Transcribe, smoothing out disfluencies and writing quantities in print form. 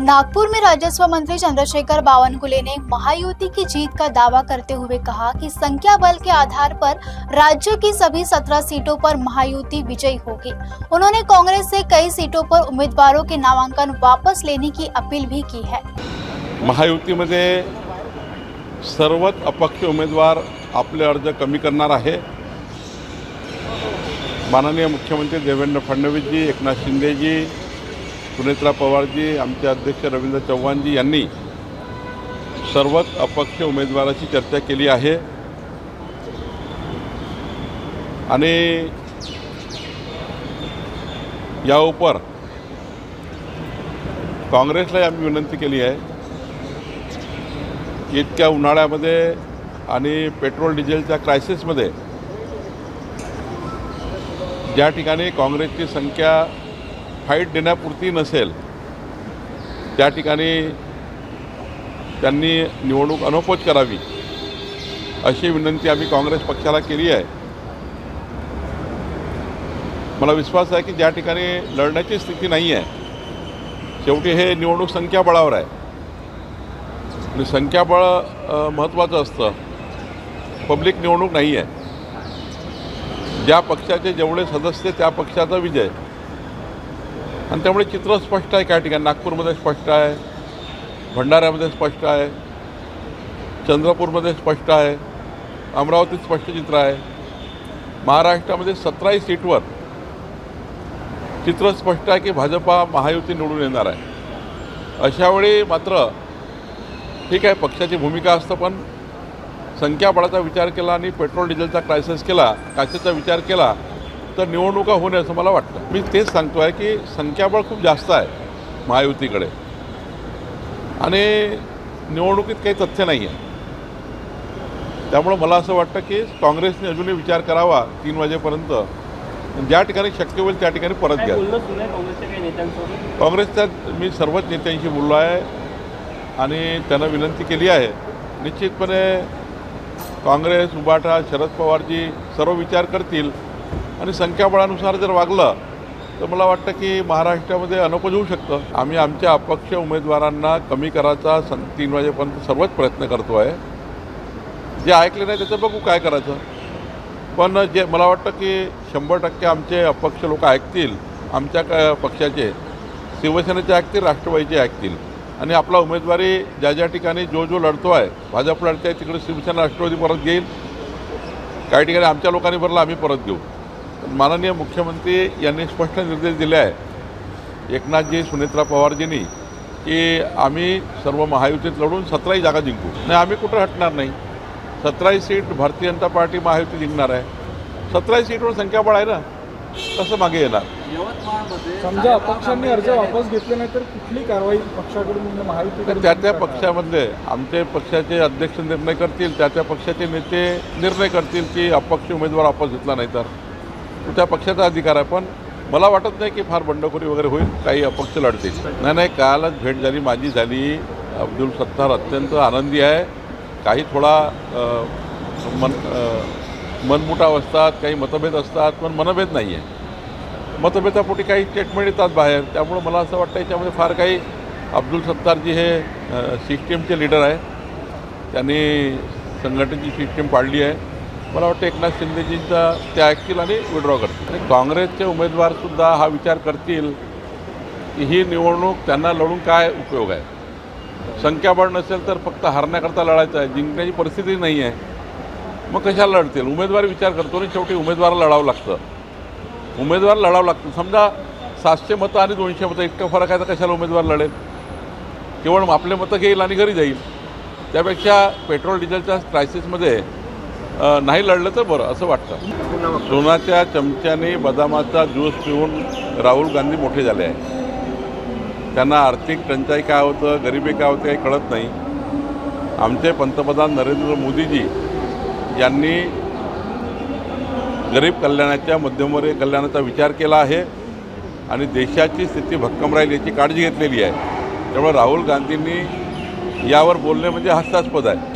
नागपुर में राजस्व मंत्री चंद्रशेखर बावनकुले ने महायुति की जीत का दावा करते हुए कहा कि संख्या बल के आधार पर राज्य की सभी 17 सीटों पर महायुति विजयी होगी। उन्होंने कांग्रेस से कई सीटों पर उम्मीदवारों के नामांकन वापस लेने की अपील भी की है। महायुतीमध्ये सर्वच अपक्ष उमेदवार आपले अर्ज कमी करणार आहे। माननीय मुख्यमंत्री देवेंद्र फडणवीस जी, एकनाथ शिंदे जी, सुनेत्रा पवार जी, आमचे अध्यक्ष रवींद्र चव्हाण जी यांनी सर्वच अपक्ष उमेदवाराची चर्चा केली आहे आणि या उपर काँग्रेसला आम्ही विनंती केली आहे की इतक्या उन्हाळ्यामध्ये आणि पेट्रोल डिझेलच्या क्रायसिसमध्ये ज्या ठिकाणी काँग्रेसची संख्या फाईट देण्यापुरती नसेल त्या ठिकाणी त्यांनी निवडणूक अनौपचारिक करावी अशी विनंती आम्ही काँग्रेस पक्षाला केली आहे। मला विश्वास आहे की ज्या ठिकाणी लढण्याची स्थिती नाही आहे, शेवटी हे निवडणूक संख्याबळावर आहे आणि संख्याबळ महत्त्वाचं असतं, पब्लिक निवडणूक नाही आहे। ज्या पक्षाचे जेवढे सदस्य त्या पक्षाचा विजय आणि त्यामुळे चित्र स्पष्ट आहे। काही ठिकाणी नागपूरमध्ये स्पष्ट आहे, भंडाऱ्यामध्ये स्पष्ट आहे, चंद्रपूरमध्ये स्पष्ट आहे, अमरावतीत स्पष्ट चित्र आहे। महाराष्ट्रामध्ये 17 सीटवर चित्र स्पष्ट आहे की भाजपा महायुती निवडून येणार आहे। अशावेळी मात्र ठीक आहे, पक्षाची भूमिका असतं, पण संख्याबळाचा विचार केला आणि पेट्रोल डिझेलचा क्रायसिस केला, काचेचा विचार केला तर निवडणुका होणे असं मला वाटतं। मी तेच सांगतो आहे की संख्याबळ खूप जास्त आहे महायुतीकडे आणि निवडणुकीत काही तथ्य नाही आहे। त्यामुळे मला असं वाटतं की काँग्रेसने अजूनही विचार करावा 3 वाजेपर्यंत, ज्या ठिकाणी शक्य होईल त्या ठिकाणी परत घ्या। काँग्रेसच्या मी सर्वच नेत्यांशी बोललो आहे आणि त्यांना विनंती केली आहे। निश्चितपणे काँग्रेस, उबाटा, शरद पवारजी सर्व विचार करतील आणि संख्याबळानुसार जर वागलं तर मला वाटतं की महाराष्ट्रामध्ये अनौपचारिक होऊ शकतं। आम्ही आमच्या अपक्ष उमेदवारांना कमी करायचा 3 वाजेपर्यंत सर्वच प्रयत्न करतो आहे। जे ऐकले नाही त्याचं बघू काय करायचं, पण जे मला वाटतं की 100% आमचे अपक्ष लोक ऐकतील, आमच्या पक्षाचे, शिवसेनेचे ऐकतील, राष्ट्रवादीचे ऐकतील आणि आपला उमेदवारी ज्या ठिकाणी जो लढतो आहे, भाजप लढते आहे तिकडे शिवसेना राष्ट्रवादी परत घेईल, काही ठिकाणी आमच्या लोकांनी भरला आम्ही परत घेऊ। माननीय मुख्यमंत्री यांनी स्पष्ट निर्देश दिले आहे एकनाथजी, सुनेत्रा पवारजींनी की आम्ही सर्व महायुतीत लढून 17 जागा जिंकू। नाही, आम्ही कुठं हटणार नाही। 17 सीट भारतीय जनता पार्टी महायुती जिंकणार आहे। 17 सीटवर संख्याबळ आहे ना, कसं मागे येणार? समजा अपक्षांनी अर्ज वापस घेतले नाही तर कुठली कारवाई पक्षाकडून महायुती? त्या पक्षामधले आमचे पक्षाचे अध्यक्ष निर्णय करतील, त्या पक्षाचे नेते निर्णय करतील की अपक्ष उमेदवार वापस घेतला नाही तर त्या पक्षाचा अधिकार आहे। पण मला वाटत नाही की फार बंडखोरी वगैरे होईल, काही अपक्ष लढतील। नाही, कालच भेट झाली, माझी झाली। अब्दुल सत्तार अत्यंत आनंदी आहे। काही थोडा मनमुटाव असतात, काही मतभेद असतात, पण मनभेद नाही आहे। मतभेदापोटी काही स्टेटमेंट येतात बाहेर, त्यामुळे मला असं वाटतं याच्यामध्ये फार काही अब्दुल सत्तारजी हे सिस्टीमचे लीडर आहे, त्यांनी संघटनेची सिस्टीम पाडली आहे। मला वाटतं एकनाथ शिंदेजींचा ते ऐकतील आणि विड्रॉ करतील आणि काँग्रेसचे उमेदवारसुद्धा हा विचार करतील की ही निवडणूक त्यांना लढून काय उपयोग आहे। संख्याबळ नसेल तर फक्त हारण्याकरता लढायचं आहे, जिंकण्याची परिस्थिती नाही आहे, मग कशाला लढतील? उमेदवार विचार करतो आणि शेवटी उमेदवाराला लढावं लागतं, उमेदवार लढावं लागतं। समजा 700 मतं आणि 200 मतं इतका फरक आहे तर कशाला उमेदवार लढेल? केवळ आपले मतं घेईल आणि घरी जाईल। त्यापेक्षा पेट्रोल डिझेलच्या क्रायसिसमध्ये नाही लढलं तर बरं असं वाटतं। सोनाच्या चमच्याने बदामाचा ज्यूस पिऊन राहुल गांधी मोठे झाले आहे। त्यांना आर्थिक टंचाई काय होतं, गरिबी काय होते काही कळत नाही। आमचे पंतप्रधान नरेंद्र मोदीजी यांनी गरीब कल्याणाच्या, मध्यमवर्गीय कल्याणाचा विचार केला आहे आणि देशाची स्थिती भक्कम राहील याची काळजी घेतलेली आहे। त्यामुळे राहुल गांधींनी यावर बोलणे म्हणजे हास्यास्पद आहे।